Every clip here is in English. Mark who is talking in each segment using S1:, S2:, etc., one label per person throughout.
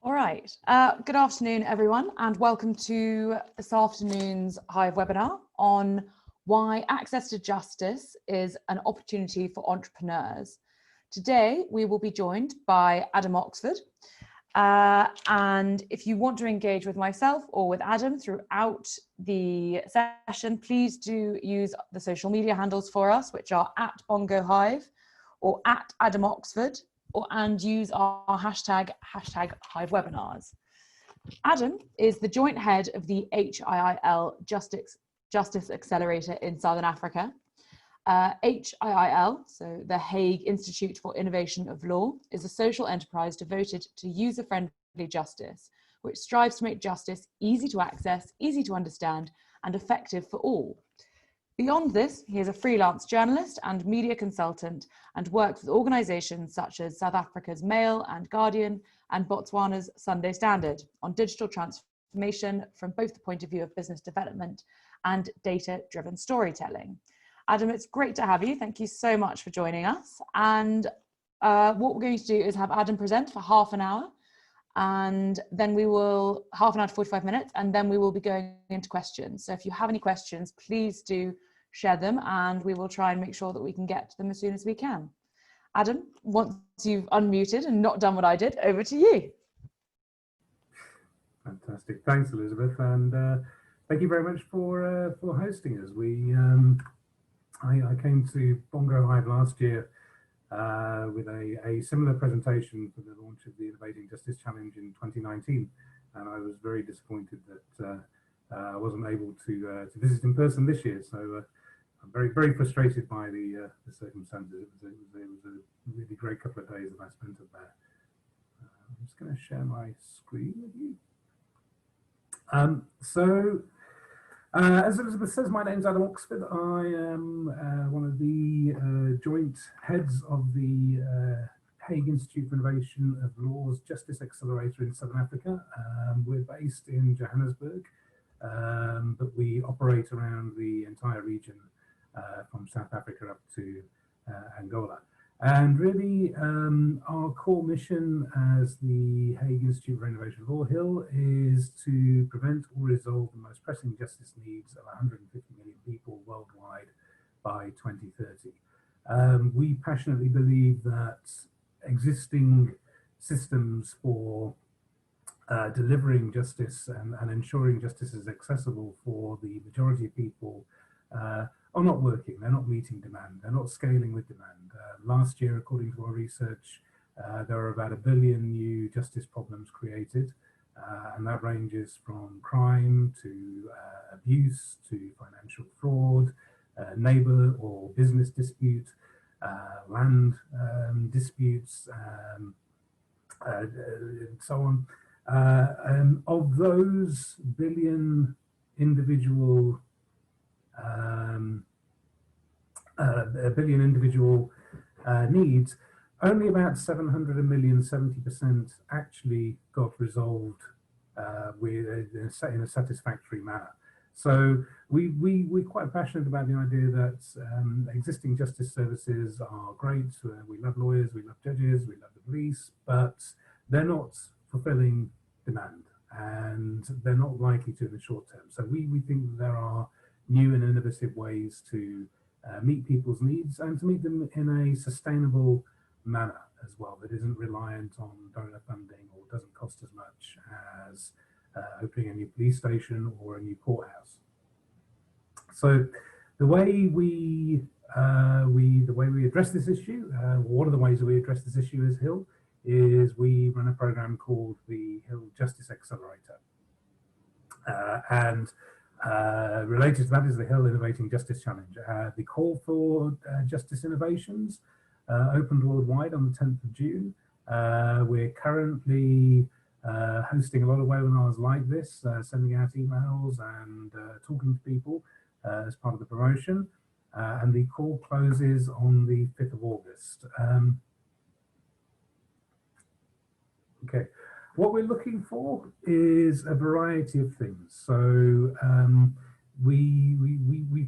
S1: All right. Good afternoon, everyone, and welcome to this afternoon's HiiL webinar on why access to justice is an opportunity for entrepreneurs. Today, we will be joined by Adam Oxford. And if you want to engage with myself or with Adam throughout the session, please do use the social media handles for us, which are @BongoHive or @AdamOxford, and use our hashtag HiiL webinars. Adam is the joint head of the HiiL Justice Accelerator in Southern Africa. HiiL, so the Hague Institute for Innovation of Law, is a social enterprise devoted to user-friendly justice, which strives to make justice easy to access, easy to understand, and effective for all. Beyond this, he is a freelance journalist and media consultant and works with organisations such as South Africa's Mail and Guardian and Botswana's Sunday Standard on digital transformation from both the point of view of business development and data-driven storytelling. Adam, it's great to have you. Thank you so much for joining us. And what we're going to do is have Adam present for half an hour, and then we will, half an hour to 45 minutes, and then we will be going into questions. So if you have any questions, please do share them, and we will try and make sure that we can get to them as soon as we can. Adam, once you've unmuted and not done what I did, over to you.
S2: Fantastic. Thanks, Elizabeth, and thank you very much for hosting us. I came to Bongo Hive last year with a similar presentation for the launch of the Innovating Justice Challenge in 2019, and I was very disappointed that I wasn't able to visit in person this year. So I'm very frustrated by the circumstances. It was a really great couple of days that I spent up there. I'm just going to share my screen with you. As Elizabeth says, my name's Adam Oxford. I am one of the joint heads of the Hague Institute for Innovation of Law's Justice Accelerator in Southern Africa. We're based in Johannesburg, but we operate around the entire region from South Africa up to Angola. And really, our core mission as the Hague Institute for Innovation of Law, HiiL, is to prevent or resolve the most pressing justice needs of 150 million people worldwide by 2030. We passionately believe that existing systems for delivering justice and ensuring justice is accessible for the majority of people are not working. They're not meeting demand. They're not scaling with demand. Last year, according to our research, there were about 1 billion new justice problems created, and that ranges from crime to abuse to financial fraud, neighbour or business dispute, land disputes, and so on. Of those billion individual needs, only about 700 million, 70% actually got resolved in a satisfactory manner. So we're quite passionate about the idea that existing justice services are great. We love lawyers, we love judges, we love the police, but they're not fulfilling demand, and they're not likely to in the short term. So we think that there are new and innovative ways to meet people's needs and to meet them in a sustainable manner as well, that isn't reliant on donor funding or doesn't cost as much as opening a new police station or a new courthouse. So the way we address this issue, one of the ways that we address this issue as HiiL, is we run a program called the HiiL Justice Accelerator, and related to that is the HiiL Innovating Justice Challenge. The call for justice innovations opened worldwide on the 10th of June. We're currently hosting a lot of webinars like this, sending out emails and talking to people as part of the promotion. And the call closes on the 5th of August. Okay. What we're looking for is a variety of things. So we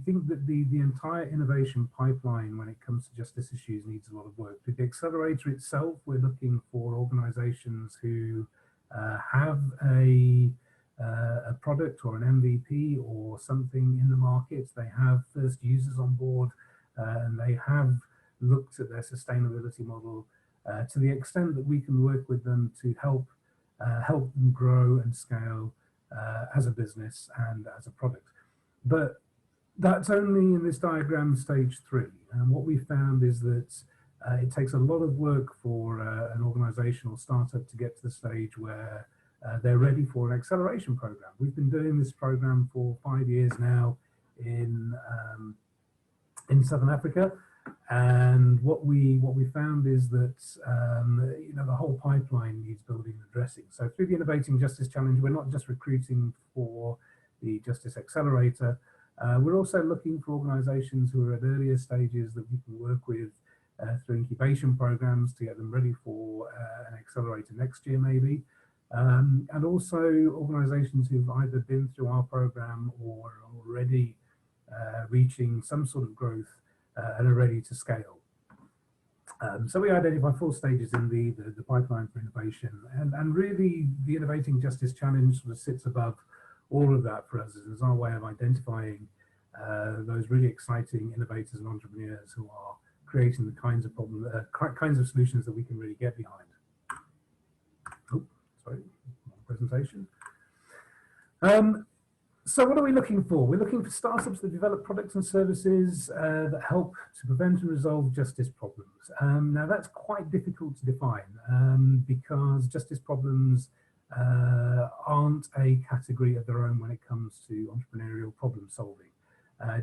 S2: think that the entire innovation pipeline when it comes to justice issues needs a lot of work. With the accelerator itself, we're looking for organizations who have a product or an MVP or something in the market, they have first users on board, and they have looked at their sustainability model to the extent that we can work with them to help them grow and scale as a business and as a product. But that's only in this diagram stage 3. And what we found is that it takes a lot of work for an organization or startup to get to the stage where they're ready for an acceleration program. We've been doing this program for 5 years now in Southern Africa, and what we found is that the whole pipeline needs building and addressing. So through the Innovating Justice Challenge, we're not just recruiting for the Justice Accelerator. We're also looking for organizations who are at earlier stages that we can work with through incubation programs to get them ready for an accelerator next year maybe. And also organizations who've either been through our program or are already reaching some sort of growth and are ready to scale. So we identify 4 stages in the pipeline for innovation, and really the Innovating Justice Challenge sort of sits above all of that for us as our way of identifying those really exciting innovators and entrepreneurs who are creating the kinds of solutions that we can really get behind. Oh, sorry, presentation. So what are we looking for? We're looking for startups that develop products and services that help to prevent and resolve justice problems. Now that's quite difficult to define because justice problems aren't a category of their own when it comes to entrepreneurial problem solving.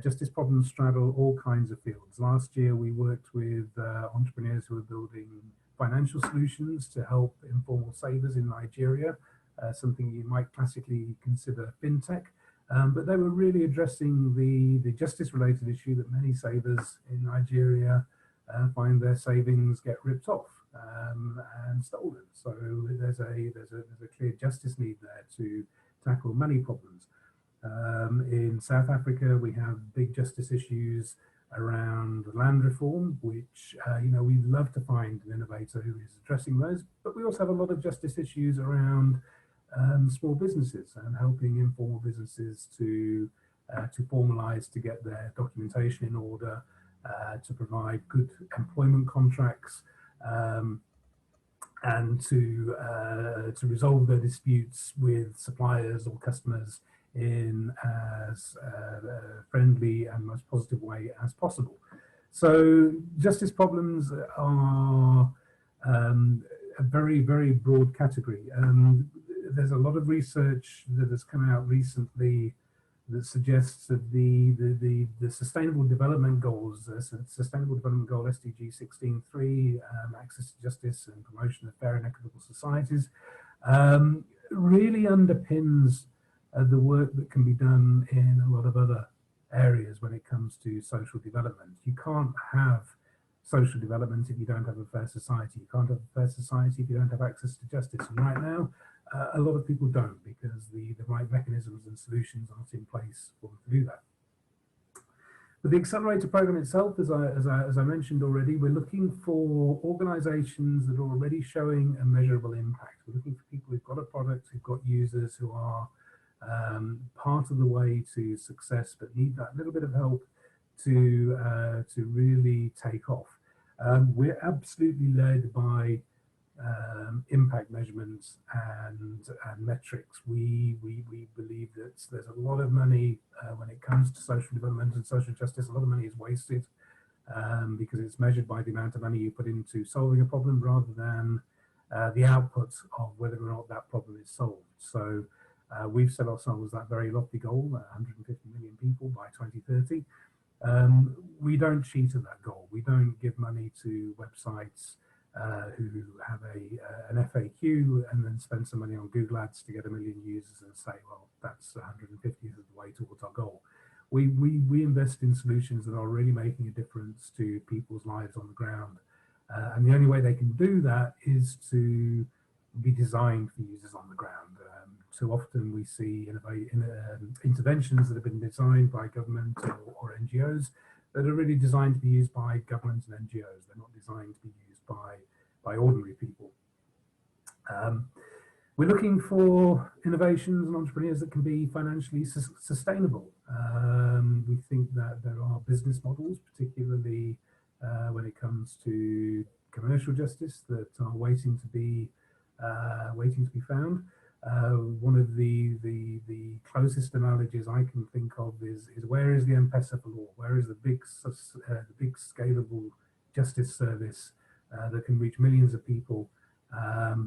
S2: Justice problems straddle all kinds of fields. Last year we worked with entrepreneurs who are building financial solutions to help informal savers in Nigeria, something you might classically consider fintech. But they were really addressing the justice-related issue that many savers in Nigeria find their savings get ripped off and stolen. So there's a clear justice need there to tackle money problems. In South Africa, we have big justice issues around land reform, which we'd love to find an innovator who is addressing those. But we also have a lot of justice issues around small businesses and helping informal businesses to formalize, to get their documentation in order, to provide good employment contracts, and to resolve their disputes with suppliers or customers in as friendly and most positive way as possible. So justice problems are a very, very broad category. There's a lot of research that has come out recently that suggests that the Sustainable Development Goals, Sustainable Development Goal SDG 16.3, access to justice and promotion of fair and equitable societies, really underpins the work that can be done in a lot of other areas when it comes to social development. You can't have social development if you don't have a fair society. You can't have a fair society if you don't have access to justice. And right now, a lot of people don't, because the right mechanisms and solutions aren't in place for them to do that. With the Accelerator Program itself, as I mentioned already, we're looking for organizations that are already showing a measurable impact. We're looking for people who've got a product, who've got users, who are part of the way to success, but need that little bit of help to really take off. We're absolutely led by impact measurements and metrics. We believe that there's a lot of money when it comes to social development and social justice. A lot of money is wasted because it's measured by the amount of money you put into solving a problem rather than the output of whether or not that problem is solved. So we've set ourselves that very lofty goal, 150 million people by 2030. We don't cheat at that goal. We don't give money to websites who have an FAQ and then spend some money on Google Ads to get 1 million users and say, well, that's 150th of the way towards our goal. We invest in solutions that are really making a difference to people's lives on the ground. And the only way they can do that is to be designed for users on the ground. Too often we see interventions that have been designed by government or NGOs that are really designed to be used by governments and NGOs. They're not designed to be used by ordinary people. We're looking for innovations and entrepreneurs that can be financially sustainable. We think that there are business models, particularly when it comes to commercial justice, that are waiting to be found. One of the closest analogies I can think of is where is the M-Pesa for law? Where is the big scalable justice service that can reach millions of people,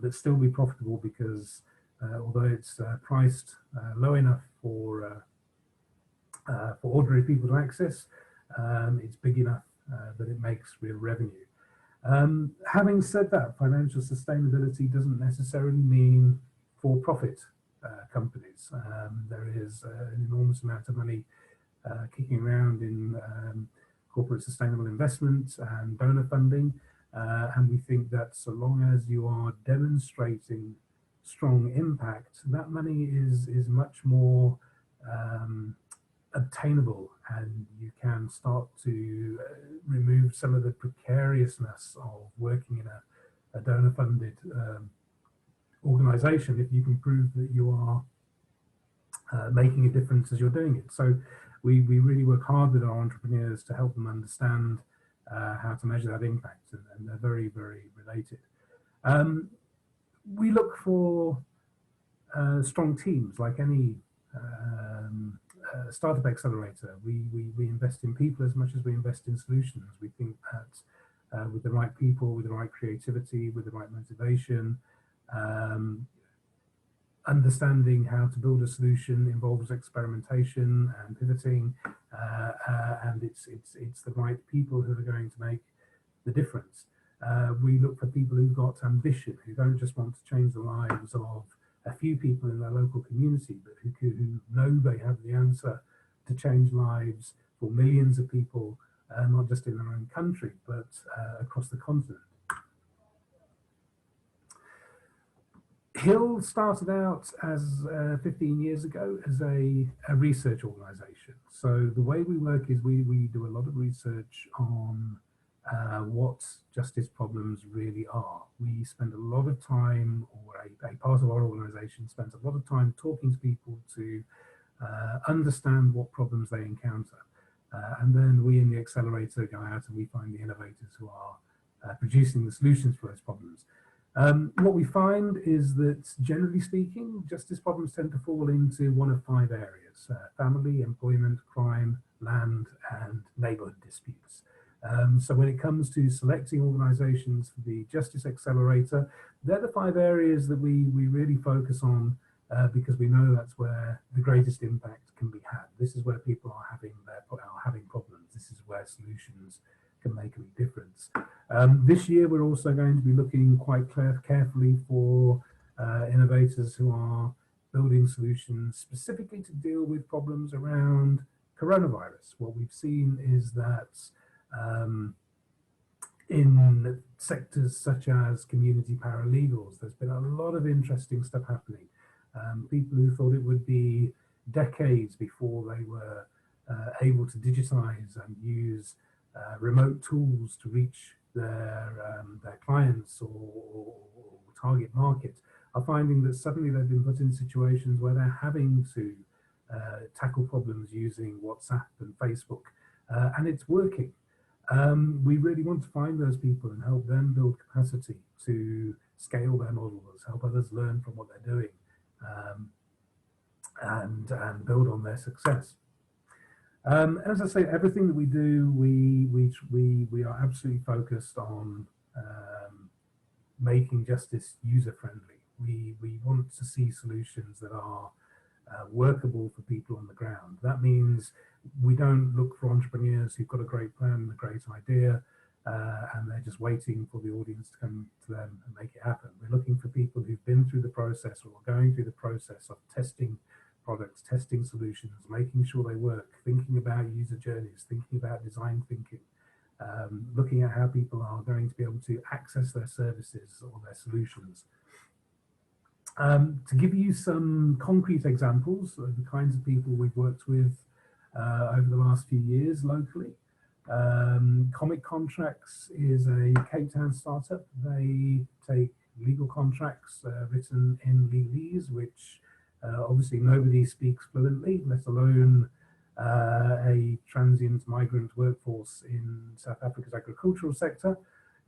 S2: but still be profitable, because although it's priced low enough for ordinary people to access, it's big enough that it makes real revenue. Having said that, financial sustainability doesn't necessarily mean for-profit companies. There is an enormous amount of money kicking around in corporate sustainable investment and donor funding, and we think that so long as you are demonstrating strong impact, that money is much more obtainable, and you can start to remove some of the precariousness of working in a donor-funded organization if you can prove that you are making a difference as you're doing it. So we really work hard with our entrepreneurs to help them understand how to measure that impact, and they're very, very related. We look for strong teams. Like any startup accelerator, we invest in people as much as we invest in solutions. We think that with the right people, with the right creativity, with the right motivation, understanding how to build a solution involves experimentation and pivoting, and it's the right people who are going to make the difference. We look for people who've got ambition, who don't just want to change the lives of a few people in their local community, but who know they have the answer to change lives for millions of people, not just in their own country, but across the continent. HiiL started out as 15 years ago as a research organization. So the way we work is we do a lot of research on what justice problems really are. We spend a lot of time, or a part of our organization spends a lot of time talking to people to understand what problems they encounter. And then we in the Accelerator go out and we find the innovators who are producing the solutions for those problems. What we find is that, generally speaking, justice problems tend to fall into one of 5 areas: family, employment, crime, land, and neighborhood disputes. So when it comes to selecting organizations for the Justice Accelerator, they're the 5 areas that we really focus on, because we know that's where the greatest impact can be had. This is where people are having problems. This is where solutions can make a big difference. This year, we're also going to be looking quite carefully for innovators who are building solutions specifically to deal with problems around coronavirus. What we've seen is that in sectors such as community paralegals, there's been a lot of interesting stuff happening. People who thought it would be decades before they were able to digitize and use remote tools to reach their clients or target market, are finding that suddenly they've been put in situations where they're having to tackle problems using WhatsApp and Facebook, and it's working. We really want to find those people and help them build capacity to scale their models, help others learn from what they're doing, and build on their success. As I say, everything that we do, we are absolutely focused on making justice user-friendly. We want to see solutions that are workable for people on the ground. That means we don't look for entrepreneurs who've got a great plan and a great idea, and they're just waiting for the audience to come to them and make it happen. We're looking for people who've been through the process or are going through the process of testing products, testing solutions, making sure they work, thinking about user journeys, thinking about design thinking, looking at how people are going to be able to access their services or their solutions. To give you some concrete examples of the kinds of people we've worked with over the last few years locally, Comic Contracts is a Cape Town startup. They take legal contracts written in legalese, which obviously nobody speaks fluently, let alone a transient migrant workforce in South Africa's agricultural sector.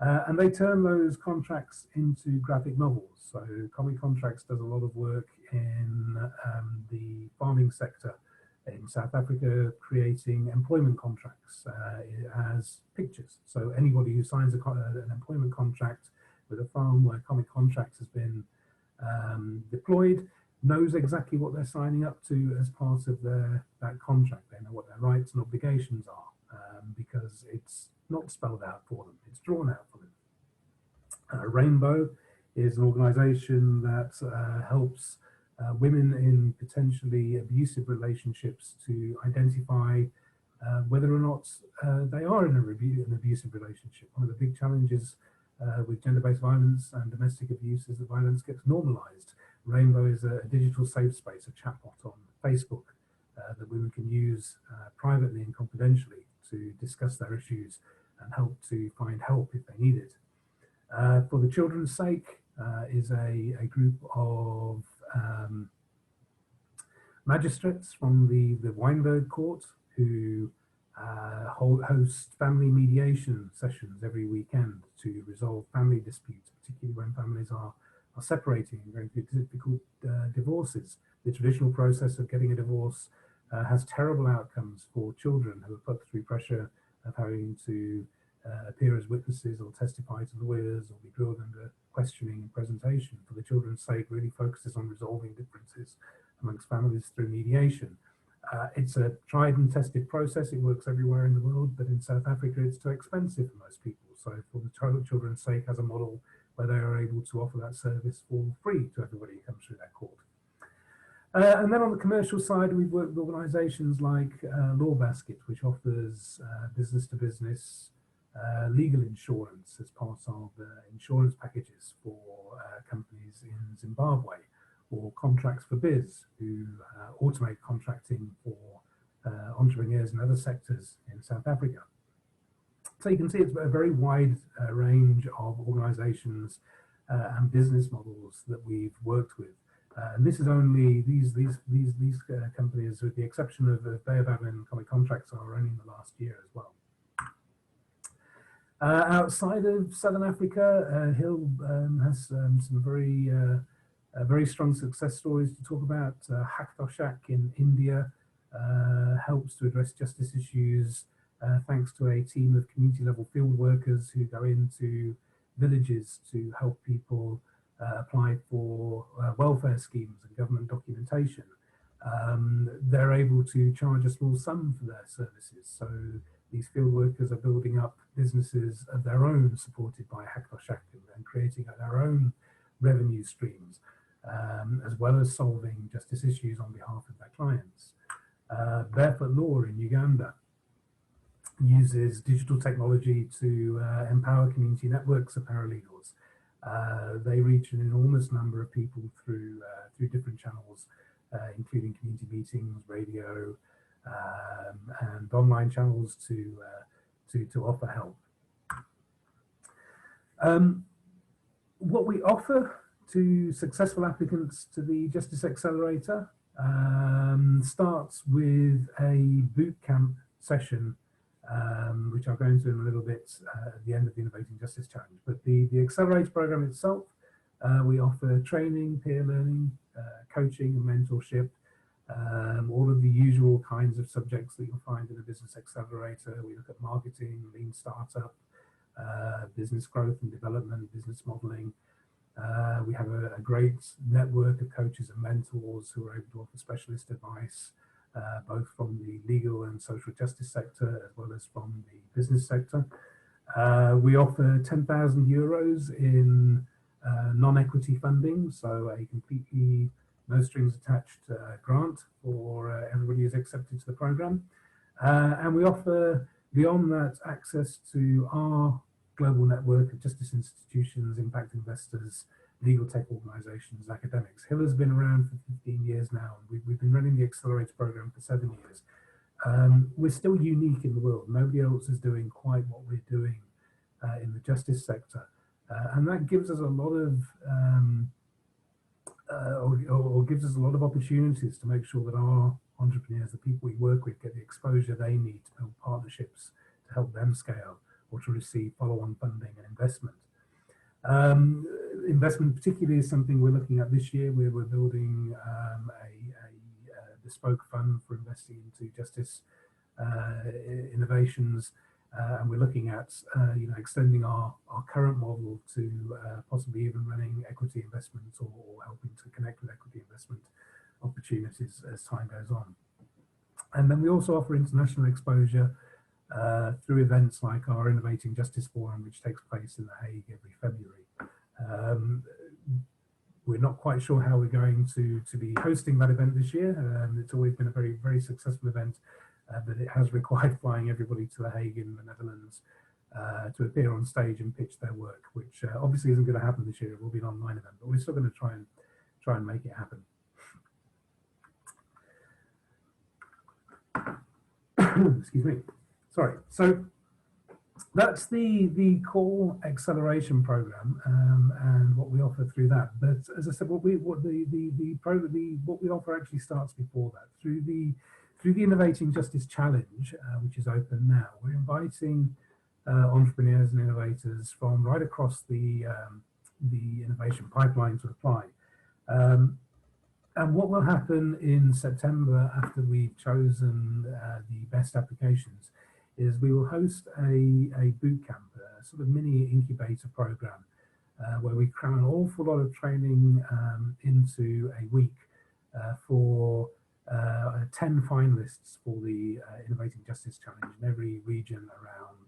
S2: And they turn those contracts into graphic novels. So Comic Contracts does a lot of work in the farming sector in South Africa, creating employment contracts as pictures. So anybody who signs an employment contract with a farm where Comic Contracts has been deployed knows exactly what they're signing up to as part of that contract. They know what their rights and obligations are because it's not spelled out for them, it's drawn out for them. Rainbow is an organization that helps women in potentially abusive relationships to identify whether or not they are in an abusive relationship. One of the big challenges with gender-based violence and domestic abuse is that violence gets normalized. Rainbow is a digital safe space, a chatbot on Facebook that women can use privately and confidentially to discuss their issues and help to find help if they need it. For the Children's Sake is a group of magistrates from the Weinberg Court who host family mediation sessions every weekend to resolve family disputes, particularly when families are separating and going through difficult divorces. The traditional process of getting a divorce has terrible outcomes for children who are put through pressure of having to appear as witnesses or testify to lawyers or be drilled under questioning and presentation. For the Children's Sake really focuses on resolving differences amongst families through mediation. It's a tried and tested process. It works everywhere in the world, but in South Africa it's too expensive for most people. So for the Children's Sake has a model where they are able to offer that service for free to everybody who comes through their court. And then on the commercial side, we've worked with organizations like Law Basket, which offers business-to-business legal insurance as part of insurance packages for companies in Zimbabwe, or Contracts for Biz, who automate contracting for entrepreneurs in other sectors in South Africa. So you can see it's a very wide range of organizations and business models that we've worked with. And this is only, these companies, with the exception of Baobab and Comic Contracts, are only in the last year as well. Outside of Southern Africa, HiiL has some very strong success stories to talk about. Haqsha in India helps to address justice issues thanks to a team of community-level field workers who go into villages to help people apply for welfare schemes and government documentation. They're able to charge a small sum for their services. So these field workers are building up businesses of their own, supported by Haqsha, and creating their own revenue streams, as well as solving justice issues on behalf of their clients. Barefoot Law in Uganda uses digital technology to empower community networks of paralegals. They reach an enormous number of people through different channels, including community meetings, radio, and online channels to offer help. What we offer to successful applicants to the Justice Accelerator starts with a bootcamp session, which I'll go into in a little bit at the end of the Innovating Justice Challenge. But the Accelerator program itself, we offer training, peer learning, coaching and mentorship, all of the usual kinds of subjects that you'll find in a business accelerator. We look at marketing, lean startup, business growth and development, business modeling. We have a great network of coaches and mentors who are able to offer specialist advice, both from the legal and social justice sector, as well as from the business sector. We offer 10,000 euros in non-equity funding, so a completely no strings attached grant for everybody who's accepted to the program. And we offer, beyond that, access to our global network of justice institutions, impact investors, legal tech organizations, academics. HiiL has been around for 15 years now. We've been running the Accelerator program for 7 years. We're still unique in the world. Nobody else is doing quite what we're doing in the justice sector. And that gives us a lot of or gives us a lot of opportunities to make sure that our entrepreneurs, the people we work with, get the exposure they need to build partnerships to help them scale or to receive follow-on funding and investment. Investment particularly is something we're looking at this year, where we're building a bespoke fund for investing into justice innovations, and we're looking at extending our current model to possibly even running equity investments or helping to connect with equity investment opportunities as time goes on. And then we also offer international exposure through events like our Innovating Justice Forum, which takes place in The Hague every February. We're not quite sure how we're going to be hosting that event this year. It's always been a very, very successful event, but it has required flying everybody to The Hague in the Netherlands to appear on stage and pitch their work, which obviously isn't going to happen this year. It will be an online event, but we're still going to try and make it happen. Excuse me. Sorry. So that's the core acceleration program and what we offer through that. But as I said, what we offer actually starts before that. Through the Innovating Justice Challenge, which is open now, we're inviting entrepreneurs and innovators from right across the innovation pipeline to apply. And what will happen in September, after we've chosen the best applications, is we will host a bootcamp, a sort of mini incubator program, where we cram an awful lot of training into a week for 10 finalists for the Innovating Justice Challenge in every region around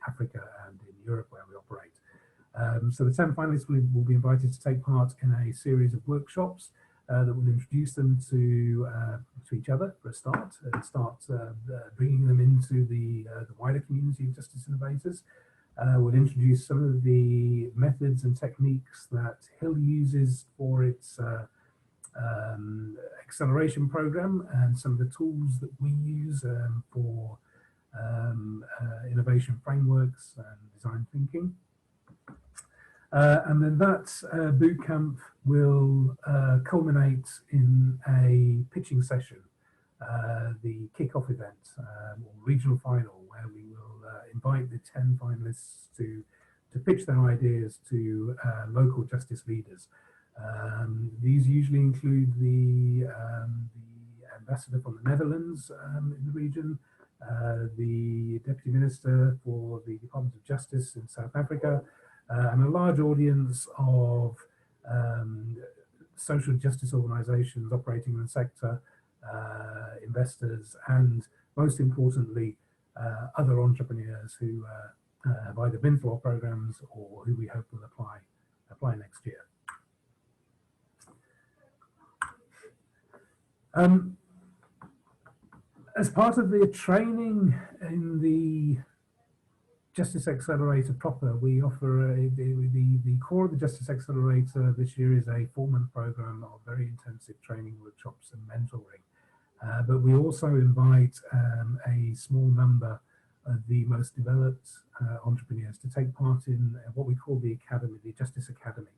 S2: Africa and in Europe where we operate. So the 10 finalists will be invited to take part in a series of workshops that will introduce them to each other for a start, bringing them into the wider community of justice innovators. We'll introduce some of the methods and techniques that HiiL uses for its acceleration program, and some of the tools that we use for innovation frameworks and design thinking. And then that bootcamp will culminate in a pitching session, the kick-off event or regional final, where we will invite the 10 finalists to pitch their ideas to local justice leaders. These usually include the ambassador from the Netherlands in the region, the Deputy Minister for the Department of Justice in South Africa, and a large audience of social justice organisations operating in the sector, investors, and most importantly, other entrepreneurs who have either been through our programs or who we hope will apply next year. As part of the training in the Justice Accelerator proper, we offer the core of the Justice Accelerator this year is a 4-month program of very intensive training workshops and mentoring. But we also invite a small number of the most developed entrepreneurs to take part in what we call the Academy, the Justice Academy.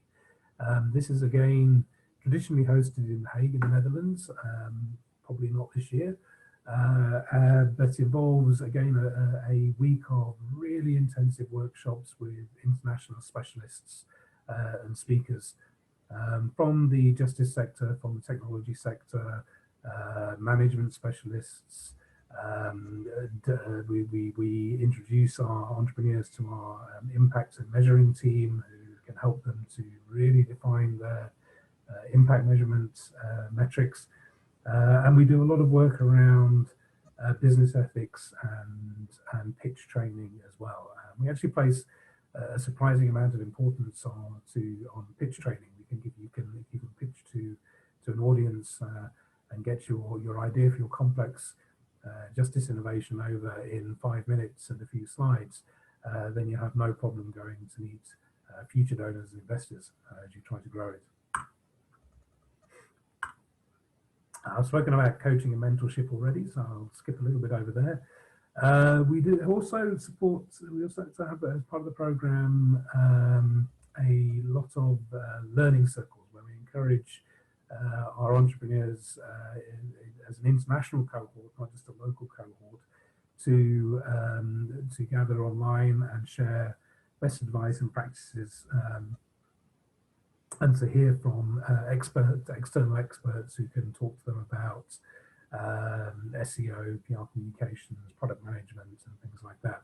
S2: This is again traditionally hosted in The Hague in the Netherlands, probably not this year. But involves again a week of really intensive workshops with international specialists and speakers from the justice sector, from the technology sector, management specialists. We introduce our entrepreneurs to our impact and measuring team, who can help them to really define their impact measurement metrics. And we do a lot of work around business ethics and pitch training as well. We actually place a surprising amount of importance on pitch training. If you can pitch to an audience and get your idea for your complex justice innovation over in 5 minutes and a few slides, then you have no problem going to meet future donors and investors as you try to grow it. I've spoken about coaching and mentorship already, so I'll skip a little bit over there. We also have, as part of the program, a lot of learning circles where we encourage our entrepreneurs as an international cohort, not just a local cohort, to gather online and share best advice and practices, and to hear from external experts who can talk to them about SEO, PR communications, product management, and things like that.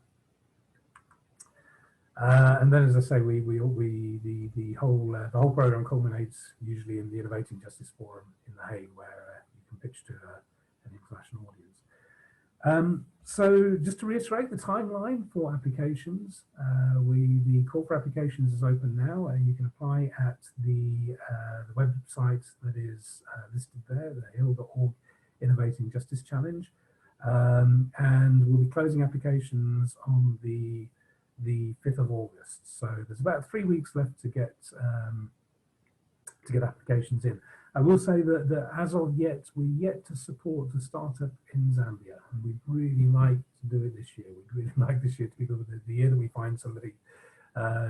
S2: And then, as I say, the whole program culminates usually in the Innovating Justice Forum in The Hague, where you can pitch to an international audience. So just to reiterate the timeline for applications, the call for applications is open now. You can apply at the website that is listed there, the HiiL.org Innovating Justice Challenge. And we'll be closing applications on the 5th of August. So there's about 3 weeks left to get applications in. I will say that as of yet, we're yet to support a startup in Zambia, and we'd really like to do it this year. We'd really like this year to be the year that we find somebody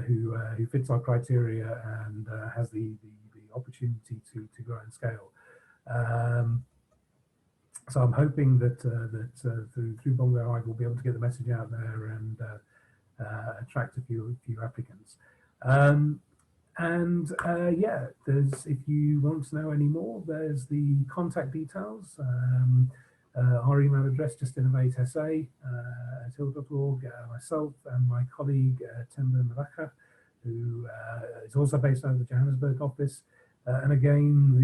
S2: who fits our criteria and has the opportunity to grow and scale. So I'm hoping that through Bongo HiiL we'll be able to get the message out there and attract a few applicants. Yeah, if you want to know any more, there's the contact details. Our email address, justinnovatesa at HiiL.org. Myself and my colleague Temba Mavaka, who is also based out of the Johannesburg office. And again,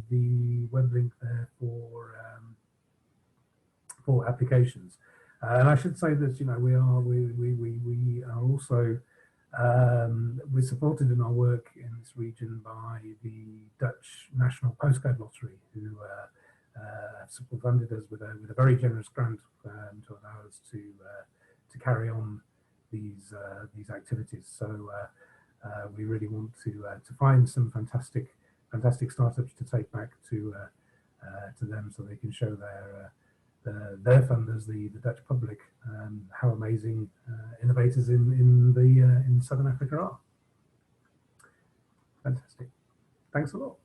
S2: the web link there for applications. And I should say that we are also we're supported in our work in this region by the Dutch National Postcode Lottery, who have funded us with a very generous grant to allow us to carry on these activities. So we really want to find some fantastic startups to take back to them, so they can show their funders, the Dutch public, how amazing innovators in Southern Africa are. Fantastic. Thanks a lot.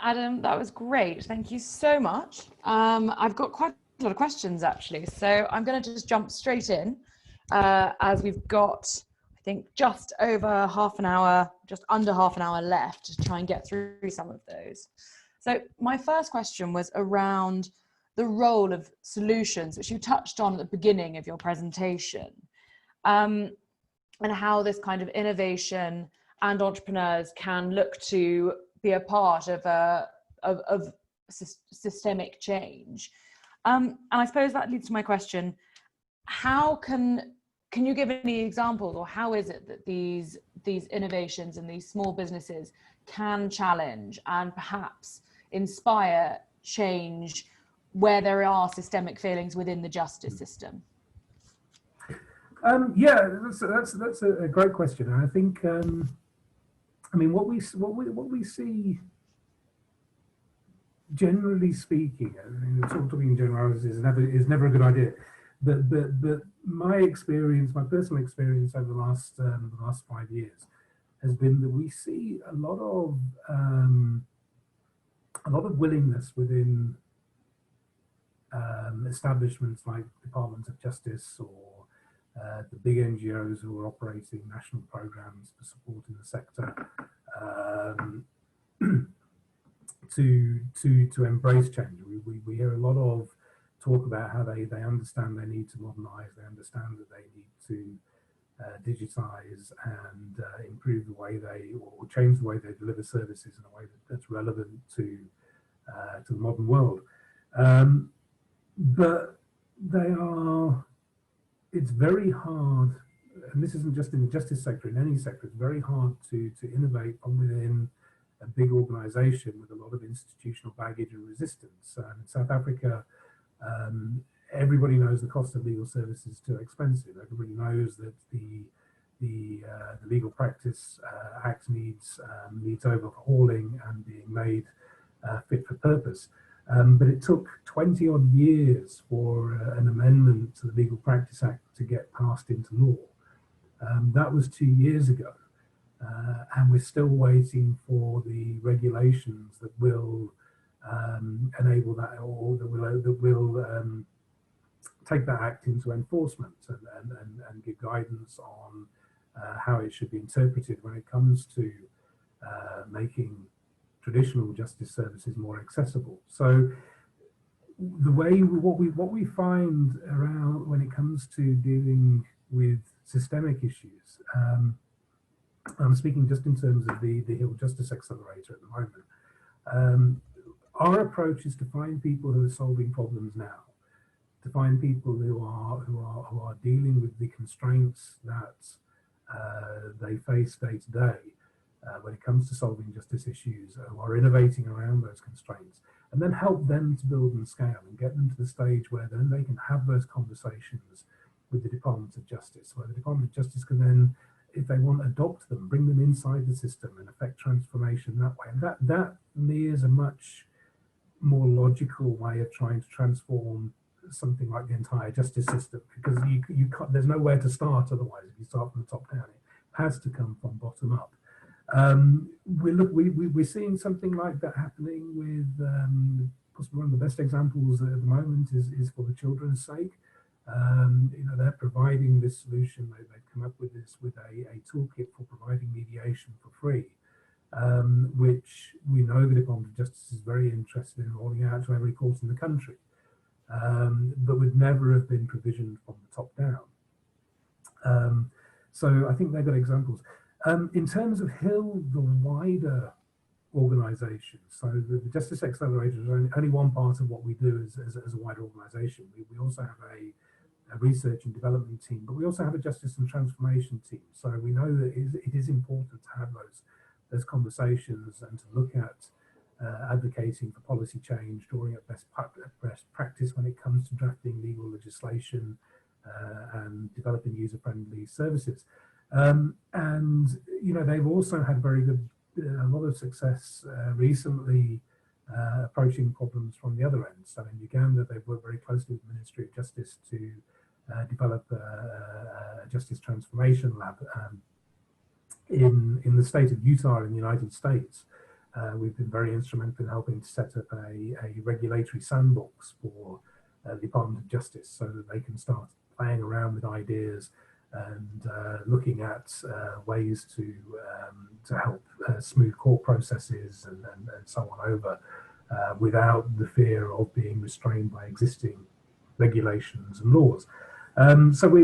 S1: Adam, that was great. Thank you so much. I've got quite a lot of questions actually, so I'm going to just jump straight in as we've got, I think, just over half an hour, just under half an hour left to try and get through some of those. So my first question was around the role of solutions, which you touched on at the beginning of your presentation, and how this kind of innovation and entrepreneurs can look to be a part of systemic change. And I suppose that leads to my question: how can you give any examples, or how is it that these innovations and these small businesses can challenge and perhaps inspire change where there are systemic failings within the justice system?
S2: Yeah, that's a great question, and I think I mean what we see, generally speaking, I mean, talking in generalities is never a good idea. But my experience, my personal experience over the last 5 years, has been that we see a lot of willingness within establishments like Departments of Justice or the big NGOs who are operating national programs for supporting the sector, to embrace change. We hear a lot of talk about how they understand they need to modernize, they understand that they need to digitize and improve the way or change the way they deliver services in a way that's relevant to the modern world. But it's very hard, and this isn't just in the justice sector, in any sector, it's very hard to innovate from within a big organization with a lot of institutional baggage and resistance. In South Africa, everybody knows the cost of legal service is too expensive. Everybody knows that the Legal Practice Act needs overhauling and being made fit for purpose. But it took 20 odd years for an amendment to the Legal Practice Act to get passed into law. That was 2 years ago. And we're still waiting for the regulations that will enable that, or that will take that act into enforcement and give guidance on how it should be interpreted when it comes to making traditional justice services more accessible. So what we find around when it comes to dealing with systemic issues, I'm speaking just in terms of the HiiL Justice Accelerator at the moment. Our approach is to find people who are solving problems now, to find people who are dealing with the constraints that they face day to day when it comes to solving justice issues, who are innovating around those constraints, and then help them to build and scale and get them to the stage where then they can have those conversations with the Department of Justice, where the Department of Justice can then, if they want, adopt them, bring them inside the system and affect transformation that way. And that for me is a much more logical way of trying to transform something like the entire justice system, because you can't, there's nowhere to start otherwise. If you start from the top down, it has to come from bottom up. We're seeing something like that happening with possibly one of the best examples at the moment is For the Children's Sake. They're providing this solution. They've come up with this with a toolkit for providing mediation for free, which we know the Department of Justice is very interested in rolling out to every court in the country, but would never have been provisioned from the top down. So I think they've got examples. In terms of HiiL, the wider organisation, so the Justice Accelerator is only one part of what we do as a wider organisation. We also have a research and development team, but we also have a justice and transformation team. So we know that it is important to have those conversations and to look at advocating for policy change, drawing up best practice when it comes to drafting legal legislation and developing user-friendly services. And they've also had a lot of success recently approaching problems from the other end. So in Uganda, they've worked very closely with the Ministry of Justice to develop a justice transformation lab. In the state of Utah in the United States, we've been very instrumental in helping to set up a regulatory sandbox for the Department of Justice, so that they can start playing around with ideas and looking at ways to help smooth court processes and so on over without the fear of being restrained by existing regulations and laws. So we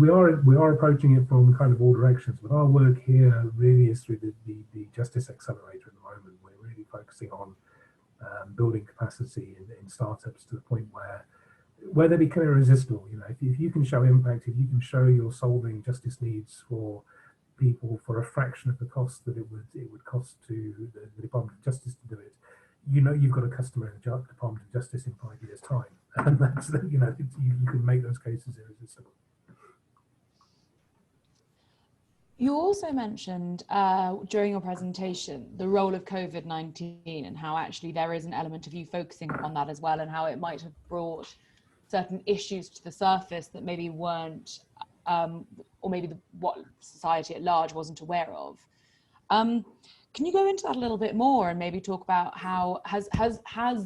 S2: are approaching it from kind of all directions, but our work here really is through the Justice Accelerator at the moment. We're really focusing on building capacity in startups to the point where they become irresistible. If you can show impact, if you can show you're solving justice needs for people for a fraction of the cost that it would cost to the Department of Justice to do it, you've got a customer in the Department of Justice in 5 years' time, and that's you can make those cases irresistible.
S1: You also mentioned during your presentation the role of COVID-19 and how actually there is an element of you focusing on that as well, and how it might have brought certain issues to the surface that maybe weren't, or maybe what society at large wasn't aware of. Can you go into that a little bit more and maybe talk about how has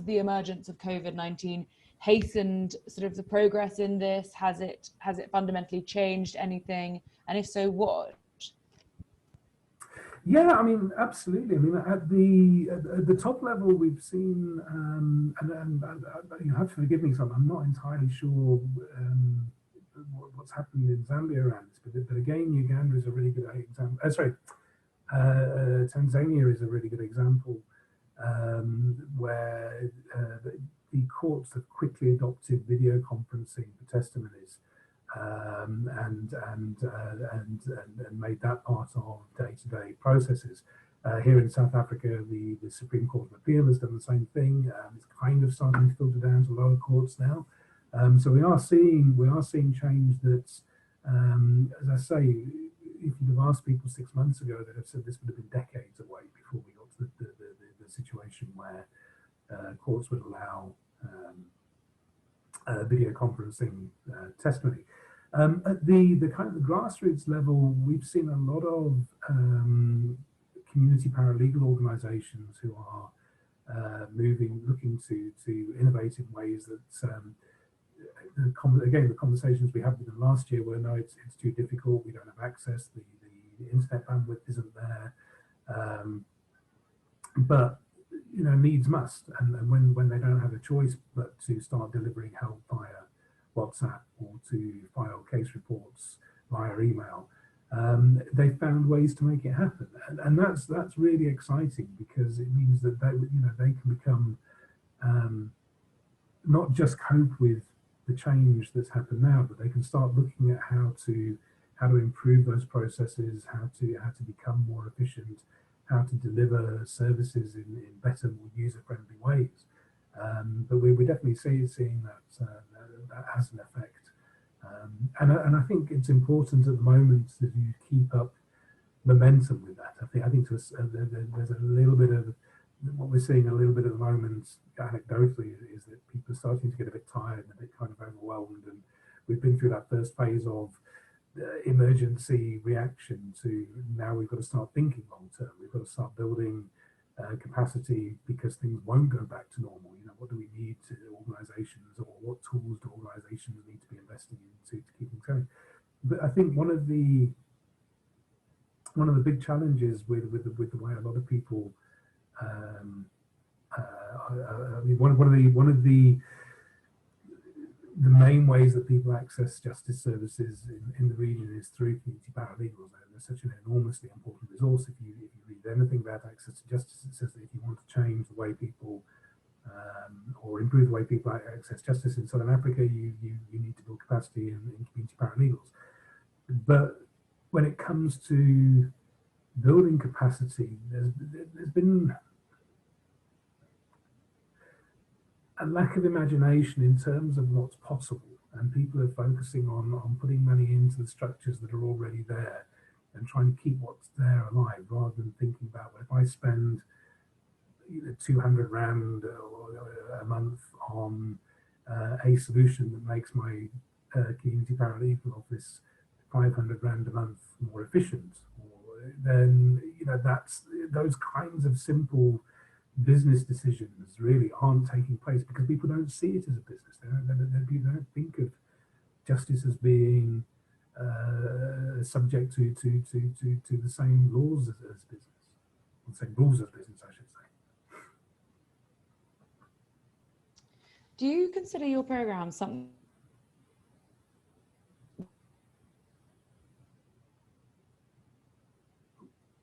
S1: the emergence of COVID-19 hastened sort of the progress in this? Has it fundamentally changed anything? And if so, what?
S2: Yeah, I mean, absolutely. I mean, at the top level, we've seen, and you have to forgive me, so I'm not entirely sure what's happened in Zambia around this, but again, Uganda is a really good example. Tanzania is a really good example where the courts have quickly adopted video conferencing for testimonies. And made that part of day-to-day processes. Here in South Africa, the Supreme Court of Appeal has done the same thing. It's kind of starting to filter down to lower courts now. So we are seeing change that's, as I say, if you'd have asked people 6 months ago, they'd have said this would have been decades away before we got to the situation where courts would allow video conferencing testimony. At the kind of the grassroots level, we've seen a lot of community paralegal organisations who are looking to innovate in ways that, again, the conversations we had with them last year were, no, it's too difficult, we don't have access, the internet bandwidth isn't there, but you know, needs must, and when they don't have a choice but to start delivering help via WhatsApp or to file case reports via email, they found ways to make it happen, and that's really exciting, because it means that they can become not just cope with the change that's happened now, but they can start looking at how to improve those processes, how to become more efficient, how to deliver services in better, more user-friendly ways. But we're definitely seeing that has an effect. And I think it's important at the moment that you keep up momentum with that. I think there's a little bit of what we're seeing a little bit at the moment, anecdotally, is that people are starting to get a bit tired and a bit kind of overwhelmed. And we've been through that first phase of emergency reaction to now we've got to start thinking long term. We've got to start building capacity, because things won't go back to normal. You know, what do we need to organisations, or what tools do organisations need to be investing in to keep things going? But I think one of the big challenges with the way a lot of people, I mean, one of the main ways that people access justice services in the region is through community paralegals. They're such an enormously important resource. If you read anything about access to justice, it says that if you want to change the way people or improve the way people access justice in Southern Africa, you need to build capacity in community paralegals. But when it comes to building capacity, there's been a lack of imagination in terms of what's possible, and people are focusing on putting money into the structures that are already there and trying to keep what's there alive, rather than thinking about, well, if I spend 200 Rand a month on a solution that makes my community paralegal office 500 Rand a month more efficient, then that's those kinds of simple business decisions really aren't taking place, because people don't see it as a business. They don't think of justice as being subject to the same laws as business, or the same rules as business, I should say.
S1: Do you consider your program something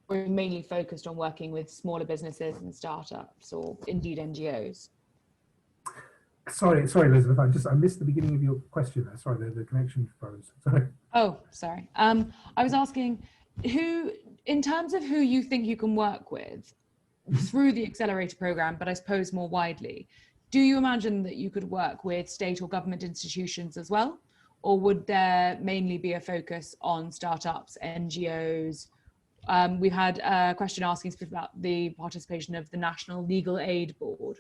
S1: we're mainly focused on working with smaller businesses and startups, or indeed NGOs?
S2: Sorry, Elizabeth. I missed the beginning of your question. Sorry, the connection froze. Sorry.
S1: Oh, sorry. I was asking who, in terms of who you think you can work with through the Accelerator Program, but I suppose more widely, do you imagine that you could work with state or government institutions as well? Or would there mainly be a focus on startups, NGOs? We've had a question asking about the participation of the National Legal Aid Board.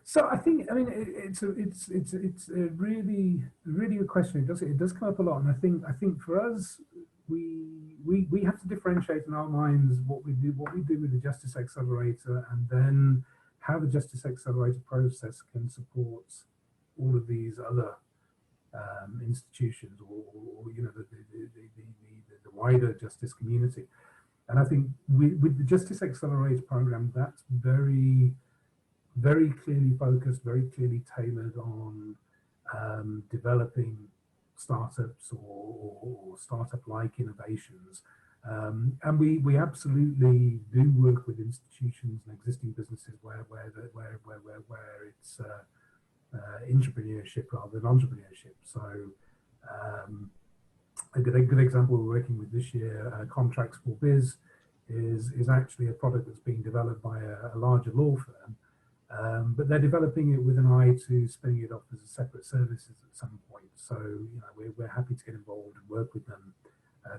S2: So I think, I mean, it's a really good question. It does come up a lot, and I think for us, we have to differentiate in our minds what we do with the Justice Accelerator, and then how the Justice Accelerator process can support all of these other institutions, or the wider justice community. And I think with the Justice Accelerator program, that's very clearly focused, very clearly tailored on developing startups or startup-like innovations. And we absolutely do work with institutions and existing businesses where it's entrepreneurship rather than entrepreneurship. So a good example we're working with this year, Contracts for Biz, is actually a product that's being developed by a larger law firm. But they're developing it with an eye to spinning it off as a separate services at some point. So we're happy to get involved and work with them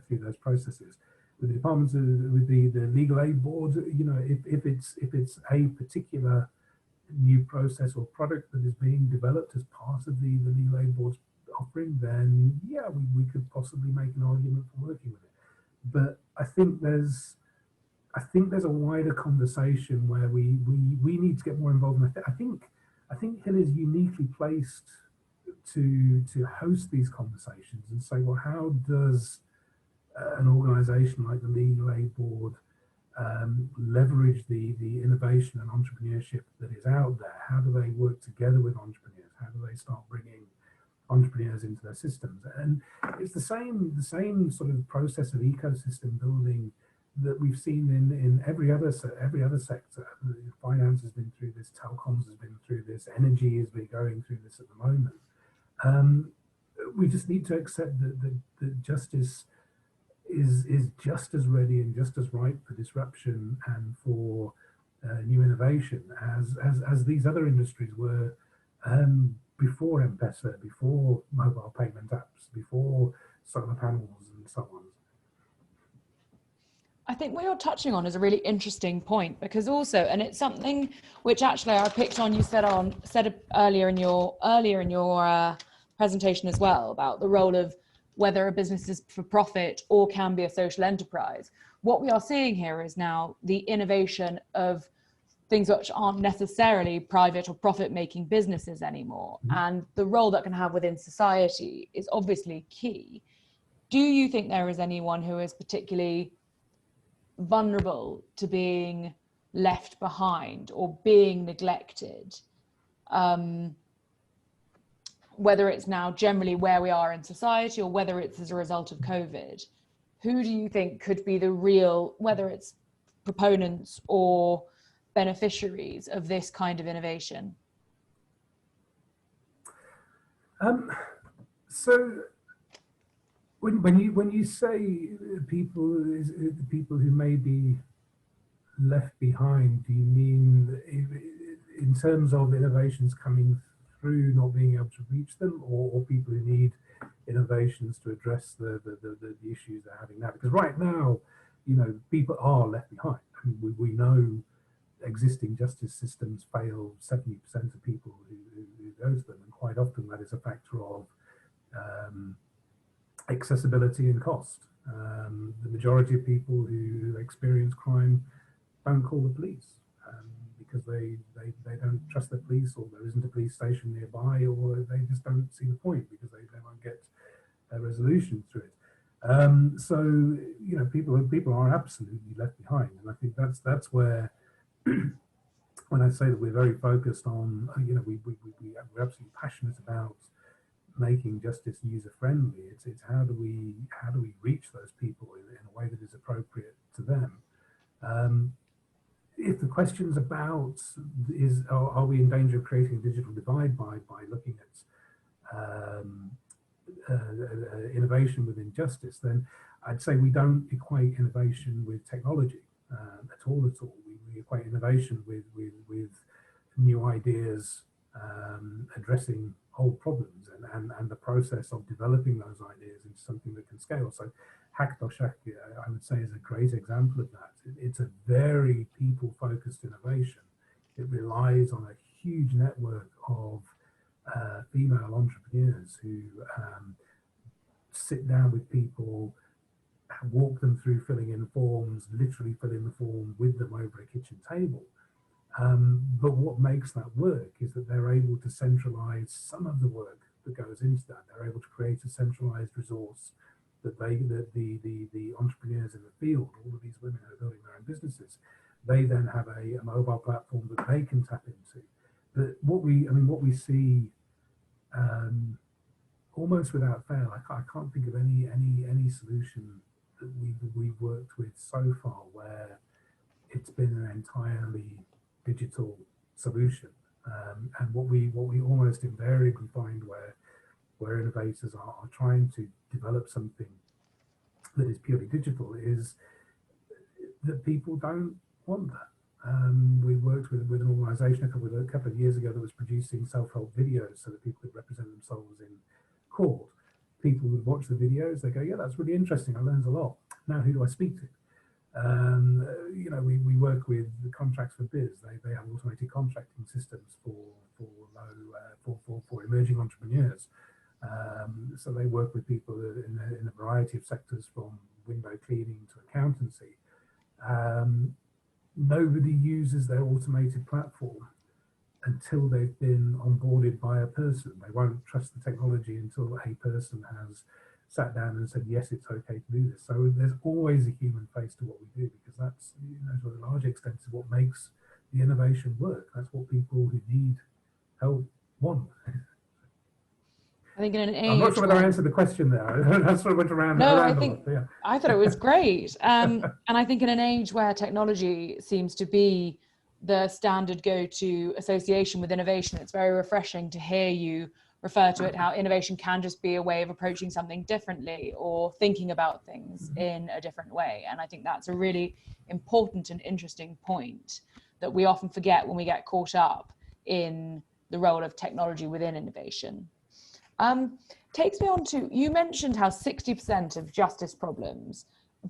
S2: through those processes. with the departments, with the legal aid board. You know, if it's a particular new process or product that is being developed as part of the legal aid board's offering, then yeah, we could possibly make an argument for working with it. But I think there's a wider conversation where we need to get more involved. And I think HiiL is uniquely placed to host these conversations and say, well, how does an organisation like the Legal Aid Board leverage the innovation and entrepreneurship that is out there? How do they work together with entrepreneurs? How do they start bringing entrepreneurs into their systems? And it's the same sort of process of ecosystem building that we've seen in every other sector. Finance has been through this, telecoms has been through this, energy has been going through this at the moment. We just need to accept that justice is just as ready and just as ripe for disruption and for new innovation as these other industries were before M-Pesa, before mobile payment apps, before solar panels and so on.
S1: I think what you're touching on is a really interesting point, because also, and it's something which actually I picked on, you said earlier in your presentation as well, about the role of whether a business is for profit or can be a social enterprise. What we are seeing here is now the innovation of things which aren't necessarily private or profit-making businesses anymore. Mm-hmm. And the role that can have within society is obviously key. Do you think there is anyone who is particularly vulnerable to being left behind or being neglected? Whether it's now generally where we are in society or whether it's as a result of COVID, who do you think could be the real, whether it's proponents or beneficiaries of this kind of innovation?
S2: So when you say people, is it the people who may be left behind, do you mean in terms of innovations coming through not being able to reach them, or people who need innovations to address the issues they're having now? Because right now, you know, people are left behind. I mean, we know existing justice systems fail 70% of people who go to them, and quite often that is a factor of accessibility and cost. The majority of people who experience crime don't call the police because they don't trust the police, or there isn't a police station nearby, or they just don't see the point because they won't get a resolution through it. So you know, people are absolutely left behind, and I think that's where when I say that we're very focused on, you know, we're absolutely passionate about making justice user friendly. It's how do we reach those people in a way that is appropriate to them. If the question's about are we in danger of creating a digital divide by looking at innovation within justice, then I'd say we don't equate innovation with technology at all. We equate innovation with new ideas addressing old problems, and the process of developing those ideas into something that can scale. So Haqsha, I would say, is a great example of that. It's a very people-focused innovation. It relies on a huge network of female entrepreneurs who sit down with people, walk them through filling in forms, literally fill in the form with them over a kitchen table. But what makes that work is that they're able to centralize some of the work that goes into that. They're able to create a centralized resource that the entrepreneurs in the field, all of these women who are building their own businesses, they then have a mobile platform that they can tap into. But what we see almost without fail, I can't think of any solution that we've worked with so far where it's been an entirely digital solution. And what we almost invariably find where innovators are trying to develop something that is purely digital is that people don't want that. We worked with an organisation a couple of years ago that was producing self-help videos so that people could represent themselves in court. People would watch the videos, they go, yeah, that's really interesting, I learned a lot. now who do I speak to? You know, we work with the Contracts for Biz. They have automated contracting systems for emerging entrepreneurs. So they work with people in a variety of sectors, from window cleaning to accountancy. Nobody uses their automated platform until they've been onboarded by a person. They won't trust the technology until a person has sat down and said, yes, it's okay to do this. So there's always a human face to what we do, because that's, you know, to a large extent, is what makes the innovation work. That's what people who need help want.
S1: I think in an age,
S2: I'm not sure whether I answered the question there. I sort of went around.
S1: No,
S2: around
S1: I
S2: a
S1: think
S2: lot, yeah.
S1: I thought it was great. And I think in an age where technology seems to be the standard go-to association with innovation, it's very refreshing to hear you refer to it, how innovation can just be a way of approaching something differently or thinking about things in a different way. And I think that's a really important and interesting point that we often forget when we get caught up in the role of technology within innovation. Takes me on to, you mentioned how 60% of justice problems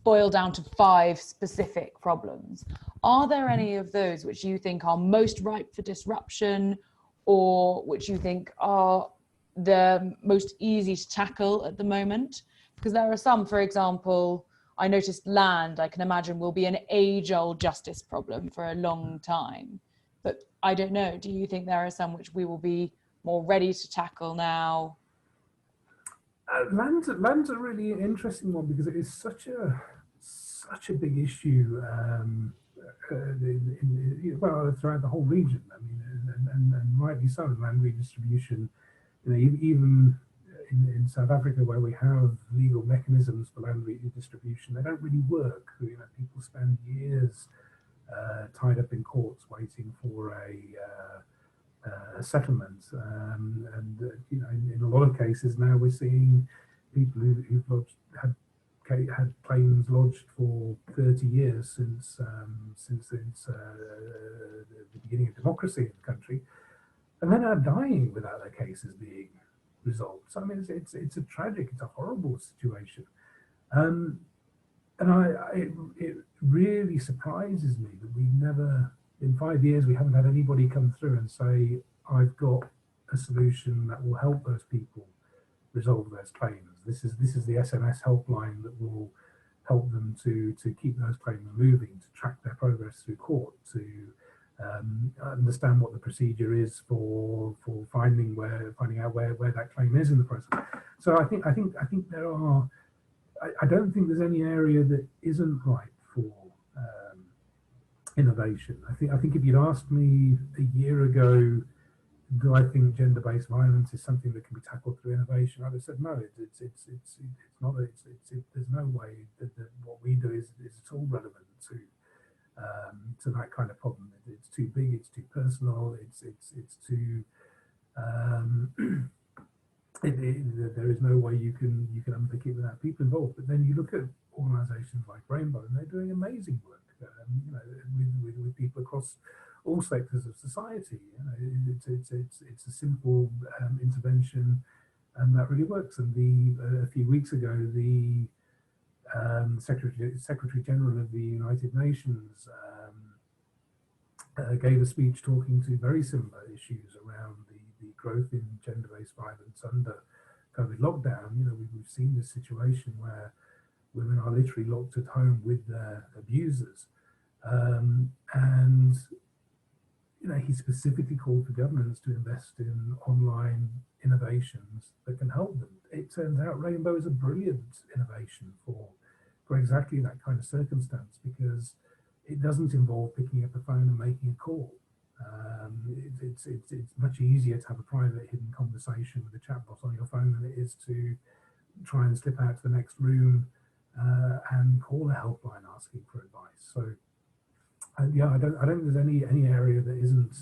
S1: boil down to 5 specific problems. Are there any of those which you think are most ripe for disruption, or which you think are the most easy to tackle at the moment? Because there are some, for example, I noticed land, I can imagine, will be an age-old justice problem for a long time. But I don't know, do you think there are some which we will be more ready to tackle now?
S2: Land's a really interesting one, because it is such a big issue well, throughout the whole region. I mean, and rightly so. Land redistribution, you know, even in South Africa, where we have legal mechanisms for land redistribution, they don't really work. You know, people spend years tied up in courts waiting for a settlement, and you know, in a lot of cases now we're seeing people who've had claims lodged for 30 years since the beginning of democracy in the country, and they're now dying without their cases being resolved. So I mean, it's a tragic, it's a horrible situation, and it really surprises me that we never, in 5 years, we haven't had anybody come through and say, I've got a solution that will help those people resolve those claims. This is the SMS helpline that will help them to keep those claims moving, to track their progress through court, to understand what the procedure is for finding out where that claim is in the process. So I think there are. I don't think there's any area that isn't ripe for innovation. I think if you'd asked me a year ago, do I think gender-based violence is something that can be tackled through innovation, I'd have said no. It's not. There's no way that what we do is at all relevant to that kind of problem. It's too big. It's too personal. It's too. There is no way you can unpick it without people involved. But then you look at organisations like Rainbow, and they're doing amazing work. You know, with people across all sectors of society. You know, it's a simple intervention, and that really works. And a few weeks ago, the Secretary General of the United Nations gave a speech talking to very similar issues around the growth in gender-based violence under COVID lockdown. You know, we've seen this situation where women are literally locked at home with their abusers, and you know, he specifically called for governments to invest in online innovations that can help them. It turns out Rainbow is a brilliant innovation for exactly that kind of circumstance, because it doesn't involve picking up a phone and making a call. It's much easier to have a private hidden conversation with a chatbot on your phone than it is to try and slip out to the next room and call a helpline asking for advice. So yeah, I don't think there's any area that isn't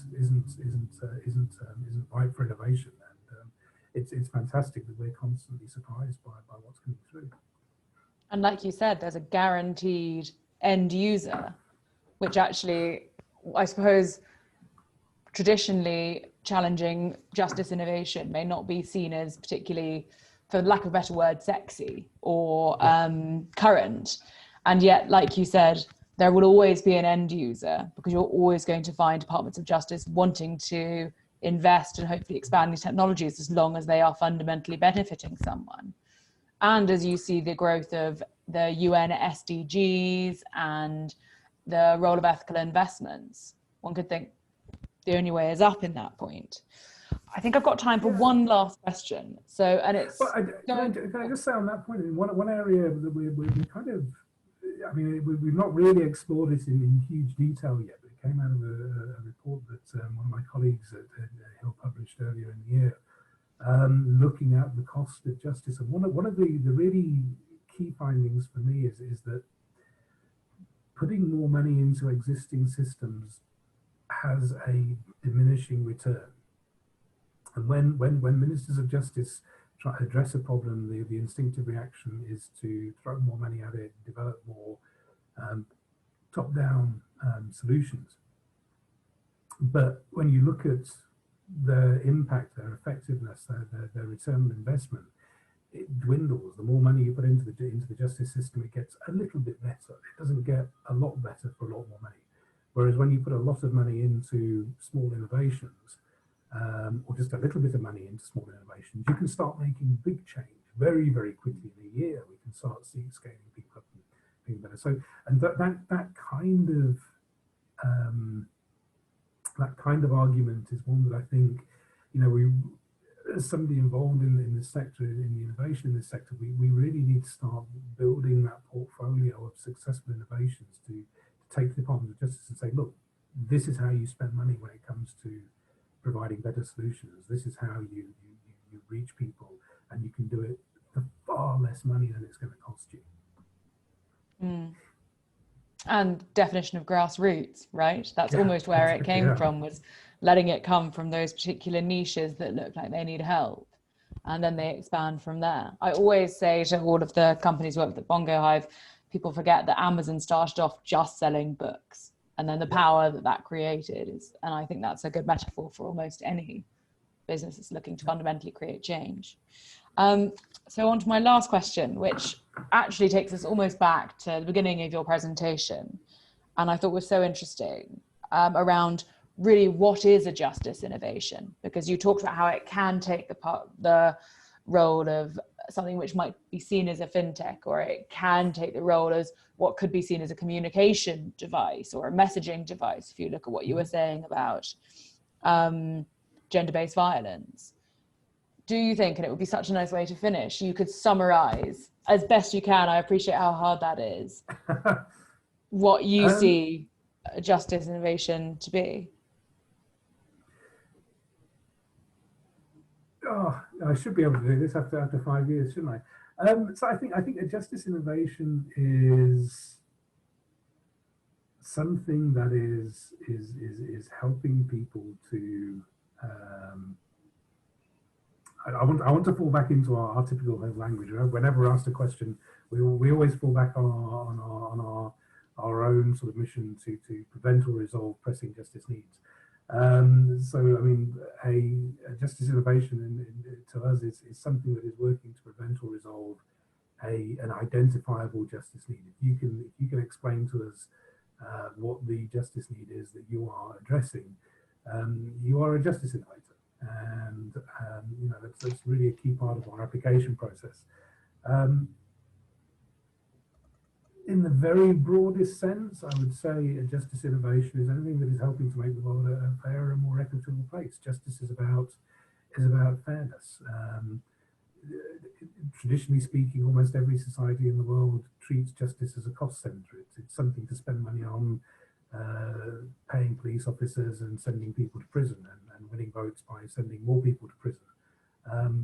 S2: ripe for innovation, and it's fantastic that we're constantly surprised by what's coming through.
S1: And like you said, there's a guaranteed end user, which actually, I suppose, traditionally challenging justice innovation may not be seen as particularly, for lack of a better word, sexy or current. And yet, like you said, there will always be an end user, because you're always going to find departments of justice wanting to invest and hopefully expand these technologies as long as they are fundamentally benefiting someone. And as you see the growth of the UN SDGs and the role of ethical investments, one could think the only way is up in that point. I think I've got time for one last question. So, and it's...
S2: Well, can I just say on that point, one area that we kind of, I mean, we've not really explored it in huge detail yet, but it came out of a report that one of my colleagues at HiiL published earlier in the year, looking at the cost of justice. And one of the really key findings for me is that putting more money into existing systems has a diminishing return. And when ministers of justice try to address a problem, the instinctive reaction is to throw more money at it, develop more top-down solutions. But when you look at their impact, their effectiveness, their return on investment, it dwindles. The more money you put into the justice system, it gets a little bit better. It doesn't get a lot better for a lot more money. Whereas when you put a lot of money into small innovations, or just a little bit of money into small innovations, you can start making big change very, very quickly. In a year, we can start seeing scaling people up and being better. So, and that kind of argument is one that I think, you know, we, as somebody involved in this sector, in the innovation in this sector, we really need to start building that portfolio of successful innovations to take the Department of Justice and say, look, this is how you spend money when it comes to providing better solutions. This is how you reach people, and you can do it for far less money than it's going to cost you.
S1: Mm. And definition of grassroots, right? That's almost where it came from, was letting it come from those particular niches that look like they need help. And then they expand from there. I always say to all of the companies who work with Bongo Hive, people forget that Amazon started off just selling books, and then the power that created is, and I think that's a good metaphor for almost any business that's looking to fundamentally create change. So on to my last question, which actually takes us almost back to the beginning of your presentation, and I thought was so interesting, around really what is a justice innovation, because you talked about how it can take the role of something which might be seen as a fintech, or it can take the role as what could be seen as a communication device or a messaging device, if you look at what you were saying about gender-based violence. Do you think, and it would be such a nice way to finish, you could summarize as best you can, I appreciate how hard that is, what you see justice innovation to be?
S2: Oh, I should be able to do this after 5 years, shouldn't I? So I think a justice innovation is something that is helping people to. I want to fall back into our typical language. Whenever we're asked a question, we always fall back on our own sort of mission to prevent or resolve pressing justice needs. So, I mean, a justice innovation to us is something that is working to prevent or resolve an identifiable justice need. If you can explain to us what the justice need is that you are addressing, you are a justice innovator, and you know, that's really a key part of our application process. In the very broadest sense, I would say a justice innovation is anything that is helping to make the world a fairer and more equitable place. Justice is about fairness. Traditionally speaking, almost every society in the world treats justice as a cost center. It's something to spend money on, paying police officers and sending people to prison, and winning votes by sending more people to prison.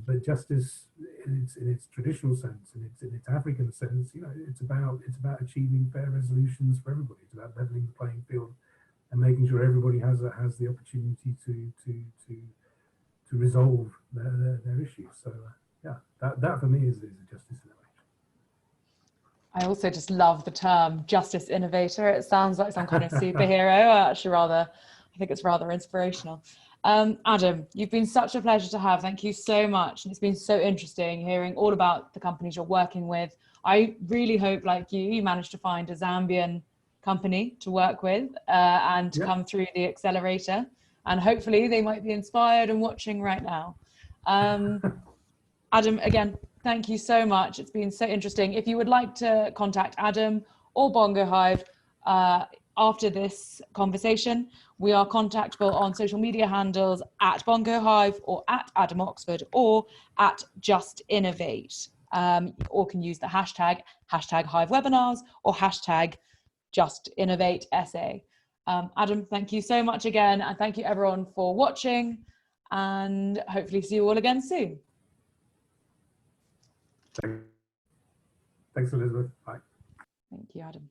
S2: But justice, in its traditional sense, in its African sense, you know, it's about achieving fair resolutions for everybody. It's about leveling the playing field and making sure everybody has the opportunity to resolve their issues. So yeah, that for me is a justice innovation.
S1: I also just love the term justice innovator. It sounds like some kind of superhero. Actually, I think it's rather inspirational. Adam, you've been such a pleasure to have. Thank you so much. And it's been so interesting hearing all about the companies you're working with. I really hope, like you managed to find a Zambian company to work with and to come through the accelerator, and hopefully they might be inspired and watching right now. Adam, again, thank you so much. It's been so interesting. If you would like to contact Adam or Bongo Hive after this conversation, we are contactable on social media handles at Bongo Hive or at Adam Oxford or at Just Innovate. Or can use the hashtag Hive Webinars or hashtag Just Innovate SA. Adam, thank you so much again, and thank you everyone for watching, and hopefully see you all again soon.
S2: Thanks, Elizabeth. Bye.
S1: Thank you, Adam.